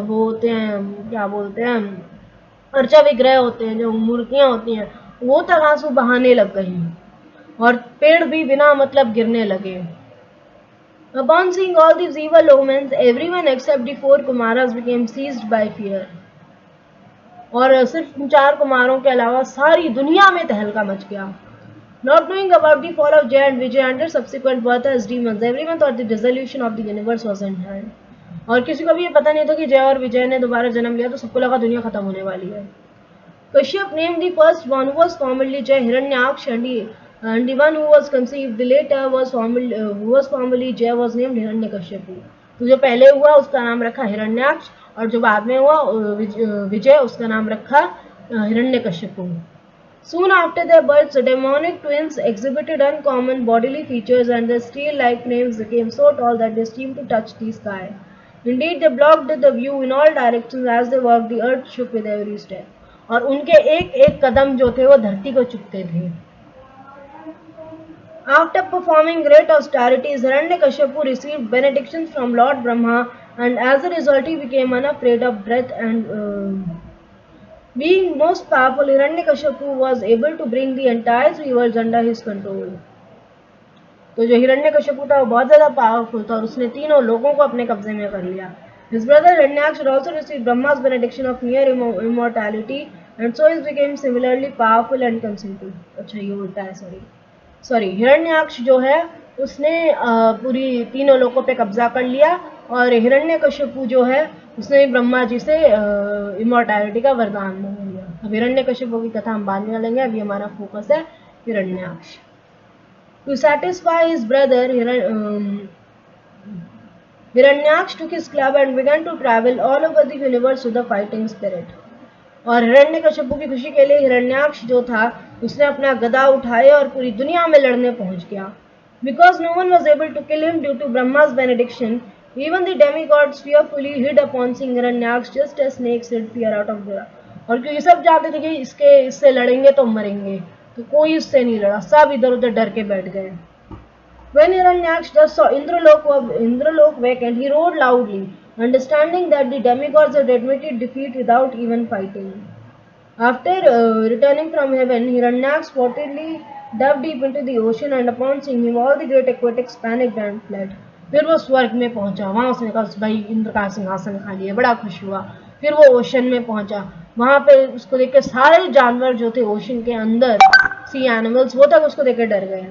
वो होते हैं क्या बोलते हैं अर्चा विग्रह होते हैं जो मूर्तियां होती हैं वो तक आंसू बहाने लग गई और पेड़ भी बिना मतलब गिरने लगे. Upon seeing all these evil omens, everyone except the 4 Kumaras became seized by fear. और सिर्फ 4 कुमारों के अलावा सारी दुनिया में तहलका मच गया. Not knowing about the fall of Jay and Vijay and their subsequent birth as demons, everyone thought the dissolution of the universe was in hand. और किसी को भी ये पता नहीं था कि जय और विजय ने दोबारा जन्म लिया तो सबको लगा दुनिया खत्म होने वाली है. Kashyap named the first one who was formerly Jay Hiranyaksh, and the one who was conceived the later who was formerly Jay was named Hiranyakashipu. तो जो पहले हुआ उसका नाम रखा हिरण्याक्ष और जो बाद में हुआ विजय उसका नाम रखा Hiranyakashipu. Soon after their birth, the demonic twins exhibited uncommon bodily features, and their steel-like names became so tall that they seemed to touch the sky. Indeed, they blocked the view in all directions. As they walked, the earth shook with every step. और उनके एक एक कदम जो थे वो धरती को चुकते थे. After performing great austerities, Hiranyakashipu received benedictions from Lord Brahma, and as a result he became unafraid of death, and being most powerful, Hiranyakashipu was able to bring the entire universe under his control. तो जो हिरण्यकशिपु था वो बहुत ज़्यादा powerful था और उसने तीनों लोगों को अपने कब्जे में कर लिया. His brother Hiranyaksh also received Brahma's benediction of near immortality, and so he became similarly powerful and conceited. अच्छा ये उल्टा है सॉरी हिरण्याक्ष जो है उसने पूरी तीनों लोगों पे कब्जा कर लिया और हिरण्यकशिपु जो है उसने ब्रह्मा जी से इमॉर्टैलिटी का वरदान मांग लिया. अब हिरण्यकशिपु की कथा हम बाद में लेंगे, अभी हमारा फोकस है Hiranyaksha. To satisfy his brother, Hiranyaksh took his club and began to travel all over the universe with the fighting spirit. और हिरण्यकशिपु की खुशी के लिए हिरण्याक्ष जो था उसने अपना गदा उठाए और पूरी दुनिया में लड़ने पहुंच गया. Because no one was able to kill him due to Brahma's benediction, even the demigods fearfully hid upon Hiranyaksha just as snakes hid fear out of the. और क्योंकि सब जानते थे कि इससे लड़ेंगे तो मरेंगे, तो कोई उससे नहीं लड़ा, सब इधर उधर डर के बैठ गए. When Hiranyaksha thus saw Indralok vacant, he roared loudly, understanding that the demigods had admitted defeat without even fighting. After returning from heaven, Hiranyaksha reportedly dove deep into the ocean, and upon seeing him, all the great aquatics panicked and fled. फिर वो स्वर्ग में पहुंचा, वहां उसने कहा भाई इंद्र का सिंहासन खा लिया, बड़ा खुश हुआ. फिर वो ओशन में पहुंचा, वहां पे उसको देख के सारे जानवर जो थे ओशन के अंदर, सी एनिमल्स, वो तक उसको देख के डर गए.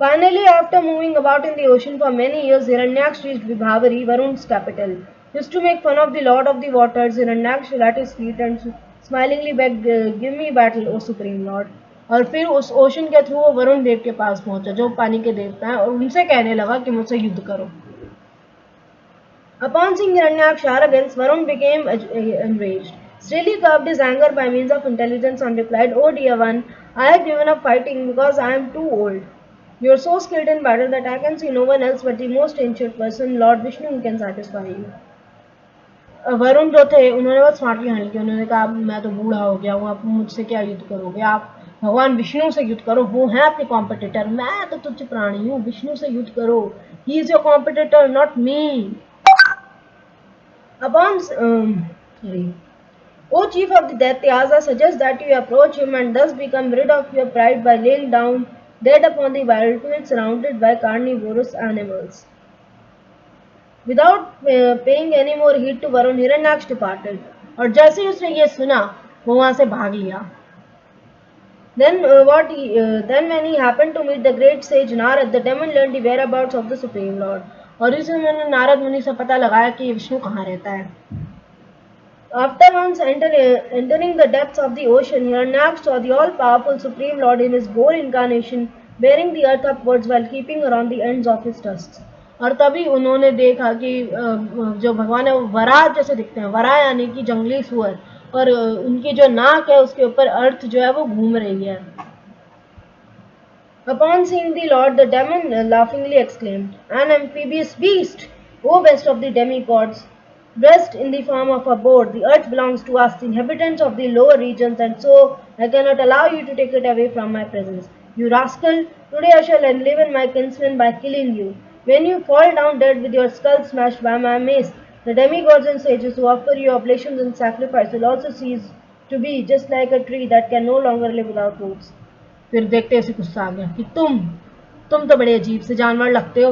Finally, after moving about in the ocean for many years, Hiranyaksha reached Vibhavari, Varun's capital. Just to make fun of the Lord of the Waters, Hiranyaksha fell at his feet and smilingly begged, "Give me battle, O Supreme Lord." और फिर उस ocean के through वो वरुण देव के पास पहुंचा, जो पानी के देवता हैं, और उनसे कहने लगा कि मुझसे युद्ध करो. Upon seeing Hiranyaksha's arrogance, Varun became enraged. Still, he curbed his anger by means of intelligence and replied, "O dear one, I have given up fighting because I am too old. You are so skilled in battle that I can see no one else but the most ancient person, Lord Vishnu, who can satisfy you." Varun जो थे उन्होंने बहुत smartly handle किया. उन्होंने कहा मैं तो बूढ़ा हो गया हूँ, आप मुझसे क्या युद्ध करोगे, आप भगवान विष्णु से युद्ध करो, वो हैं आपके कॉम्पिटिटर, मैं तो तुच्छ प्राणी हूँ, विष्णु से युद्ध करो, he is your competitor not me. Upon sorry. O chief of the Daityas, I suggest that you approach him and thus become rid of your pride by laying down dead upon the battlefield surrounded by carnivorous animals. Without paying any more heed to Varun, Hiranyaksha departed. और जैसे ही उसने ये सुना, वो वहां से भाग लिया. Then when he happened to meet the great sage Narad, the demon learned the whereabouts of the Supreme Lord. और इस उन्होंने नारद मुनि से पता लगाया कि विष्णु कहाँ रहता है. After once entering the depths of the ocean, Hiranyaksha saw the all-powerful Supreme Lord in his boar incarnation, bearing the earth upwards while keeping around the ends of his tusks. और तभी उन्होंने देखा कि जो भगवान है वो वराह जैसे दिखते हैं, वराह यानी कि जंगली सुअर, और उनकी जो नाक है उसके ऊपर अर्थ जो है वो घूम रही है. Upon seeing the Lord, the demon laughingly exclaimed, "An amphibious beast! O best of the demigods! Dressed in the form of a boar, the earth belongs to us, the inhabitants of the lower regions, and so I cannot allow you to take it away from my presence. You rascal! Today I shall enliven my kinsman by killing you. When you fall down dead with your skull smashed by my mace, the demigods and sages who offer you oblations and sacrifice will also cease to be, just like a tree that can no longer live without roots." फिर देखते ऐसे गुस्सा आ गया कि तुम तो बड़े अजीब से जानवर लगते हो,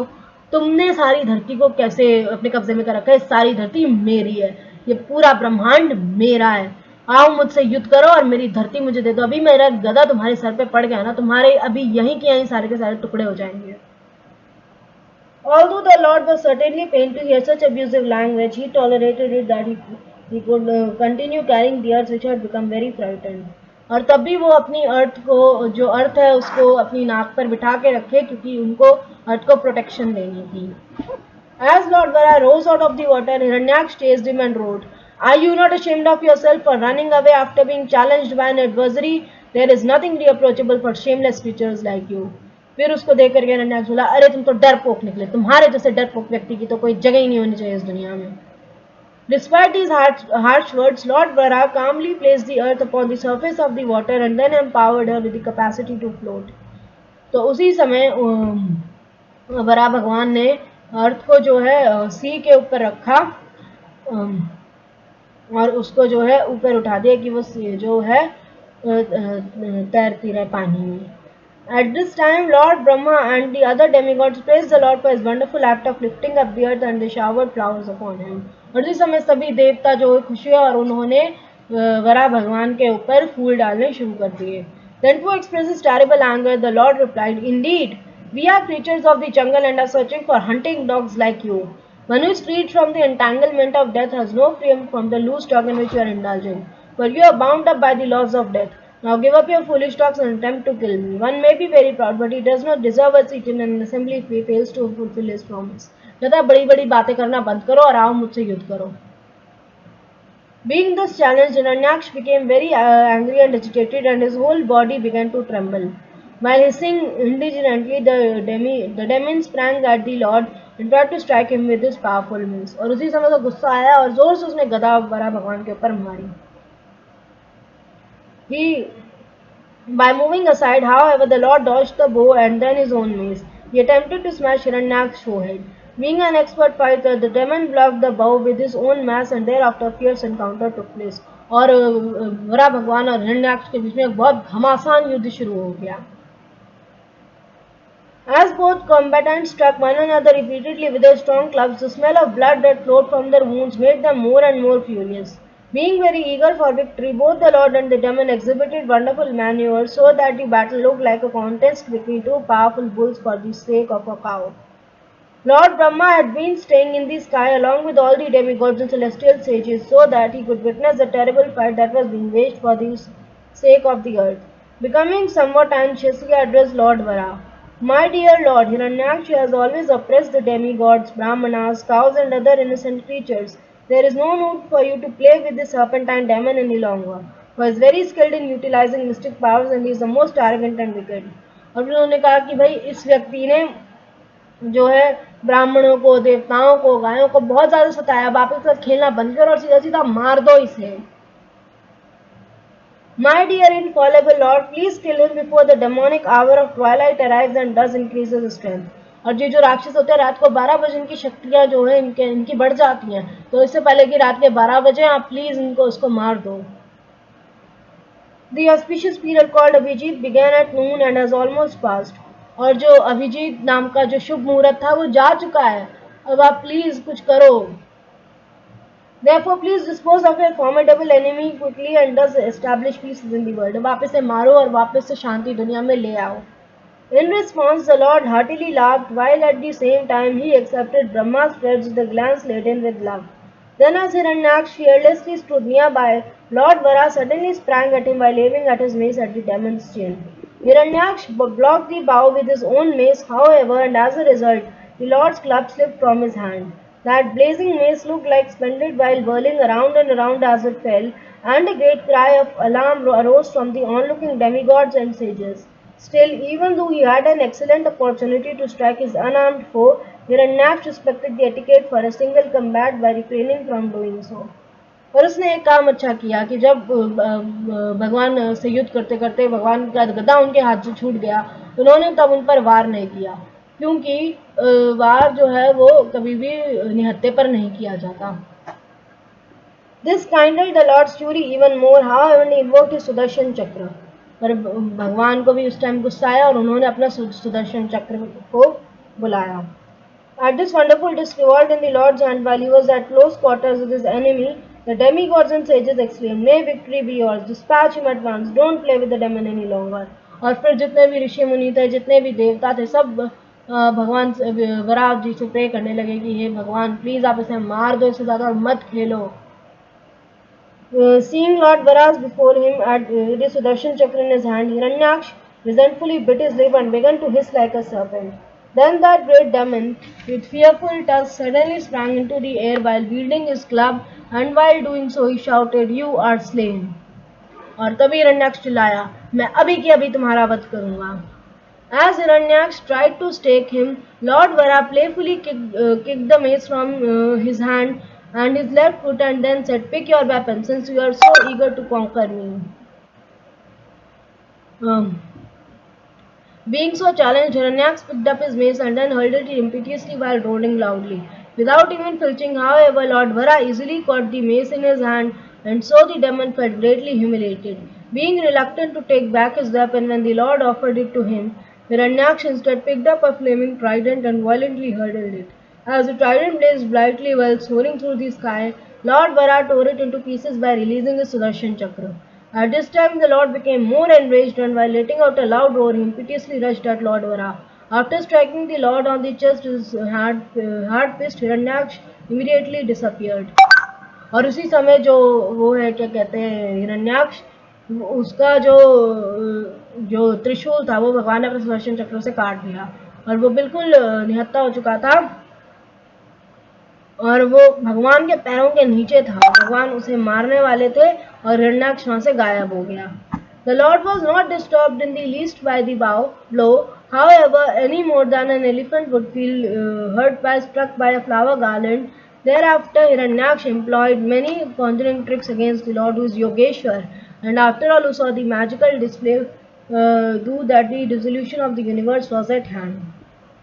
तुमने सारी धरती को कैसे अपने कब्जे में कर रखा है, सारी धरती मेरी है, ये पूरा ब्रह्मांड मेरा है, आओ मुझसे युद्ध करो और मेरी धरती मुझे दे दो. अभी मेरा गदा तुम्हारे सर पे पड़ गया ना, तुम्हारे अभी यहीं के यहीं सारे के सारे टुकड़े हो जाएंगे. Although the Lord was certainly pained to hear such abusive language, he tolerated it that he could continue carrying the earth, which had become very frightened. और तब भी वो अपनी अर्थ को, जो अर्थ है उसको अपनी नाक पर बिठा के रखे, क्योंकि उनको अर्थ को प्रोटेक्शन देनी थी. As Lord Vara rose out of the water, Hiranyaksha chased him and roared, "Are you not ashamed of yourself for running away after being challenged by an adversary? There is nothing reproachable for shameless creatures like you." फिर उसको देख करके हिरण्याक्ष बोला, अरे तुम तो डरपोक निकले, तुम्हारे जैसे डरपोक व्यक्ति की तो कोई जगह ही नहीं होनी चाहिए इस दुनिया में. Despite these harsh words, Lord Vara calmly placed the earth upon the surface of the water and then empowered her with the capacity to float. तो उसी समय वरा भगवान ने अर्थ को जो है सी के ऊपर रखा, और उसको जो है ऊपर उठा दिया कि वो जो है तैरती रहे पानी में. At this time, Lord Brahma and the other demigods praised the Lord for his wonderful act of lifting up the earth, and they showered flowers upon him. और इस समय सभी देवता जो खुश हुए और उन्होंने वरा भगवान के ऊपर फूल डालने शुरू कर दिए. Then to express his terrible anger, the Lord replied, "Indeed, we are creatures of the jungle and are searching for hunting dogs like you. One who is freed from the entanglement of death has no freedom from the loose talk in which you are indulging, for you are bound up by the laws of death. Now give up your foolish talks and attempt to kill me. One may be very proud, but he does not deserve a seat in an assembly if he fails to fulfill his promise." कहता बड़ी बड़ी बातें करना बंद करो और आओ मुझसे युद्ध करो. Being thus challenged, Hiranyaksha became very angry and agitated, and his whole body began to tremble. While hissing indignantly, the demon sprang at the Lord and tried to strike him with his powerful mace. और उसी समय तो गुस्सा आया और जोर से उसने गदा वरा भगवान के ऊपर मारी. He By moving aside, however, the Lord dodged the bow and then his own mace. He attempted to smash Hiranyak's forehead. Being an expert fighter, the demon blocked the bow with his own mace and thereafter a fierce encounter took place. और वरा भगवान और हिरण्याक्ष के बीच में एक बहुत घमासान युद्ध शुरू हो गया. As both combatants struck one another repeatedly with their strong clubs, the smell of blood that flowed from their wounds made them more and more furious. Being very eager for victory, both the Lord and the demon exhibited wonderful maneuvers so that the battle looked like a contest between two powerful bulls for the sake of a cow. Lord Brahma had been staying in the sky along with all the demigods and celestial sages so that he could witness the terrible fight that was being waged for the sake of the earth. Becoming somewhat anxious, he addressed Lord Vara. My dear Lord, Hiranyaksha has always oppressed the demigods, brahmanas, cows and other innocent creatures. There is no need for you to play with the serpentine demon any longer. He is very skilled in utilizing mystic powers and he is the most arrogant and wicked. और फिर उन्होंने कहा कि भाई इस व्यक्ति ने जो है ब्राह्मणों को, देवताओं को, गायों को बहुत ज्यादा सताया. अब आप इसके साथ खेलना बंद करो और सीधा सीधा मार दो इसे. My dear infallible Lord, please kill him before the demonic hour of twilight arrives and thus increases his strength. और ये जो राक्षस होते हैं रात को 12 बजे इनकी शक्तियां जो है इनकी बढ़ जाती हैं, तो इससे पहले कि रात के 12 बजे आप प्लीज इनको उसको मार दो. The auspicious period called Abhijit began at noon and has almost passed. और जो अभिजीत नाम का जो शुभ मुहूर्त था वो जा चुका है. अब आप प्लीज कुछ करो. Therefore, please dispose of your formidable enemy quickly and thus establish peace in the world. अब आप इसे मारो और वापस से शांति दुनिया में ले आओ. In response, the Lord heartily laughed, while at the same time he accepted Brahma's pledge with a glance laden with love. Then, as Hiranyaksh fearlessly stood nearby, Lord Vara suddenly sprang at him while aiming at his mace at the demon's chin. Hiranyaksh blocked the bow with his own mace, however, and as a result, the Lord's club slipped from his hand. That blazing mace looked like splendid while whirling around and around as it fell, and a great cry of alarm arose from the onlooking demigods and sages. Still, even though he had an excellent opportunity to strike his unarmed foe, Hiranyaksha respected the etiquette for a single combat by refraining from doing so. और उसने एक काम अच्छा किया कि जब भगवान से युद्ध करते करते भगवान का गदा उनके हाथ से छूट गया तो उन्होंने तब उन पर वार नहीं किया, क्योंकि वार जो है वो कभी भी निहत्थे पर नहीं किया जाता. This kindled the Lord's fury even more, however, he invoked his Sudarshan Chakra. पर भगवान को भी उस टाइम गुस्सा आया और उन्होंने अपना सुदर्शन चक्र को बुलाया. At this wonderful disk revolved in the Lord's hand while he was at close quarters with his enemy, the demigods and sages exclaimed, "May victory be yours! Dispatch him at once! Don't play with the demon any longer!" और फिर जितने भी ऋषि मुनि थे, जितने भी देवता थे, सब भगवान वराह जी से प्रे करने लगे कि हे भगवान प्लीज आप इसे मार दो, इससे ज्यादा मत खेलो. Seeing Lord Varas before him with his Sudarshan Chakra in his hand, Hiranyaksh resentfully bit his lip and began to hiss like a serpent. Then that great demon, with fearful tusks, suddenly sprang into the air while wielding his club, and while doing so he shouted, "You are slain!" और तभी हिरण्याक्ष चिल्लाया, मैं अभी की अभी तुम्हारा वध करूंगा. As Hiranyaksh tried to stake him, Lord Vara playfully kicked the mace from his hand and his left foot and then said, "Pick your weapon, since you are so eager to conquer me." Um, Being so challenged, Hiranyaksh picked up his mace and then hurled it impetuously while roaring loudly. Without even flinching, however, Lord Vara easily caught the mace in his hand, and so the demon felt greatly humiliated. Being reluctant to take back his weapon when the Lord offered it to him, Hiranyaksh instead picked up a flaming trident and violently hurled it. As the trident blazed brightly while soaring through the sky, Lord Vara tore it into pieces by releasing his Sudarshan Chakra. At this time the Lord became more enraged, and while letting out a loud roar, he impetuously rushed at Lord Vara. After striking the Lord on the chest with his hard fist, Hiranyaksh immediately disappeared. और उसी समय जो वो है क्या कहते हैं हिरण्याक्ष, उसका जो जो त्रिशूल था वो भगवान ने अपने सुदर्शन चक्र से काट दिया और वो बिल्कुल निहत्था हो चुका था और वो भगवान के पैरों के नीचे था. भगवान उसे मारने वाले थे और हिरण्याक्ष वहां से गायब हो गया. The Lord was not disturbed in the least by the blow, however, any more than an elephant would feel hurt by struck by a flower garland. Thereafter, Hiranyaksha employed many conjuring tricks against the Lord, who is Yogeshwar, and after all, who saw the magical display do that the dissolution of the universe was at hand.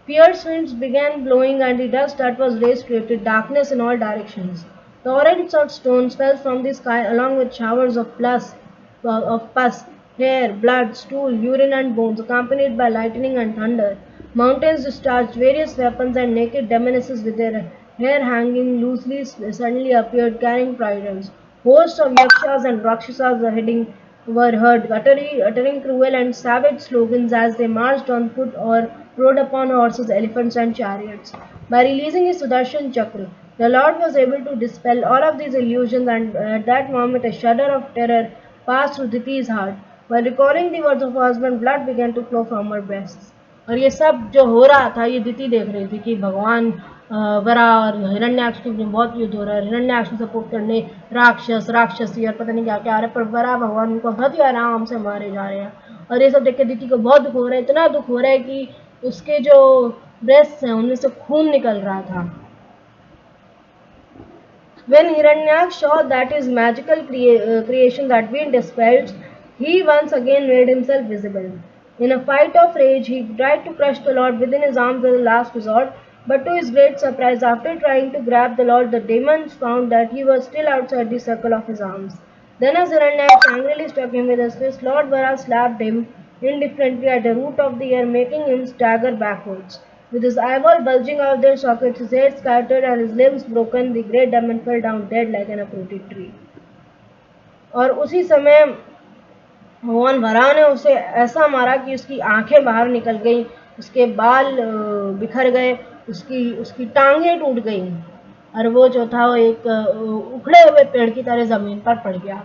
Fierce winds began blowing, and the dust that was raised created darkness in all directions. Torrents of stones fell from the sky, along with showers of pus, hair, blood, stool, urine, and bones, accompanied by lightning and thunder. Mountains discharged various weapons, and naked demonesses with their hair hanging loosely suddenly appeared, carrying tridents. Hosts of yakshas and rakshasas were heard uttering cruel and savage slogans as they marched on foot or rode upon horses, elephants, and chariots. By releasing his Sudarshan Chakra, the Lord was able to dispel all of these illusions, and at that moment a shudder of terror passed through Diti's heart. While recalling the words of her husband, blood began to flow from her breasts. और ये सब जो हो रहा था ये दिति देख रही थी कि भगवान वरा और हिरण्याक्ष के बीच बहुत युद्ध हो रहा है। हिरण्याक्ष को सपोर्ट करने राक्षसी और पता नहीं क्या क्या आ रहा है, पर वरा भगवान उनको हद आराम से मारे जा रहे हैं। और ये सब देख के दिति को बहुत दुख हो रहा है, इतना दुख हो रहा है कि उसके जो ब्रेस्ट हैं उनमें से खून निकल रहा था। When Hiranyaksha saw that his magical creations had been dispelled, he once again made himself visible. In a fight of rage, he tried to crush the Lord within his arms as a last resort, but to his great surprise, after trying to grab the Lord, the demons found that he was still outside the circle of his arms. Then, as Hiranyaksha angrily struck him with his fist, Lord Vara slapped him indifferently at the root of the ear, making him stagger backwards. With his eyeball bulging out their sockets, his head scattered and his limbs broken, the great demon fell down dead like an uprooted tree. और उसी समय भगवान वरा ने उसे ऐसा मारा कि उसकी आंखें बाहर निकल गईं, उसके बाल बिखर गए, उसकी टांगें टूट गईं और वो जो था वो एक उखड़े हुए पेड़ की तरह जमीन पर पड़ गया।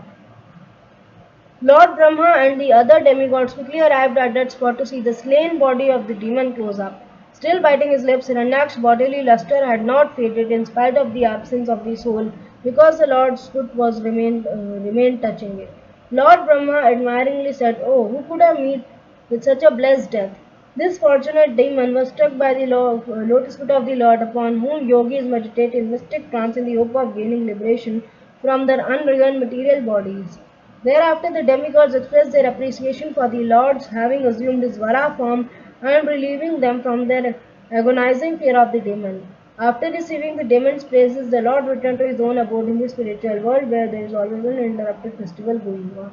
Lord Brahma and the other demigods quickly arrived at that spot to see the slain body of the demon close up. Still biting his lips, Hiranyaksh's bodily luster had not faded in spite of the absence of the soul, because the Lord's foot was remained touching it. Lord Brahma admiringly said, "Oh, who could have met with such a blessed death?" This fortunate demon was struck by the lotus foot of the Lord, upon whom yogis meditate in mystic trance in the hope of gaining liberation from their unreal material bodies. Thereafter, the demigods expressed their appreciation for the lords having assumed his Vara form and relieving them from their agonizing fear of the demon. After receiving the demon's praises, the Lord returned to his own abode in the spiritual world, where there is always an uninterrupted festival going on.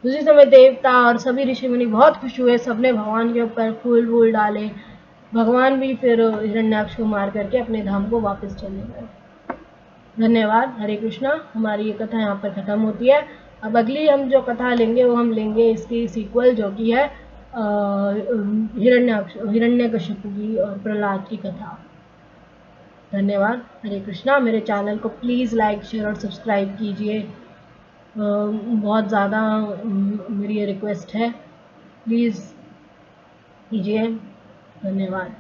उसी समय देवता और सभी ऋषि मुनि बहुत खुश हुए, सबने भगवान के ऊपर फूल वूल डाले। भगवान भी फिर हिरण्याक्ष को मार करके अपने धाम को वापस चले गए। धन्यवाद। हरे कृष्णा। हमारी ये कथा यहाँ पर खत्म होती है। अब अगली हम जो कथा लेंगे वो हम लेंगे इसकी सीक्वल, जो कि है हिरण्यकशिपु की और प्रहलाद की कथा। धन्यवाद। हरे कृष्णा। मेरे चैनल को प्लीज़ लाइक, शेयर और सब्सक्राइब कीजिए। बहुत ज़्यादा मेरी ये रिक्वेस्ट है, प्लीज़ कीजिए। धन्यवाद।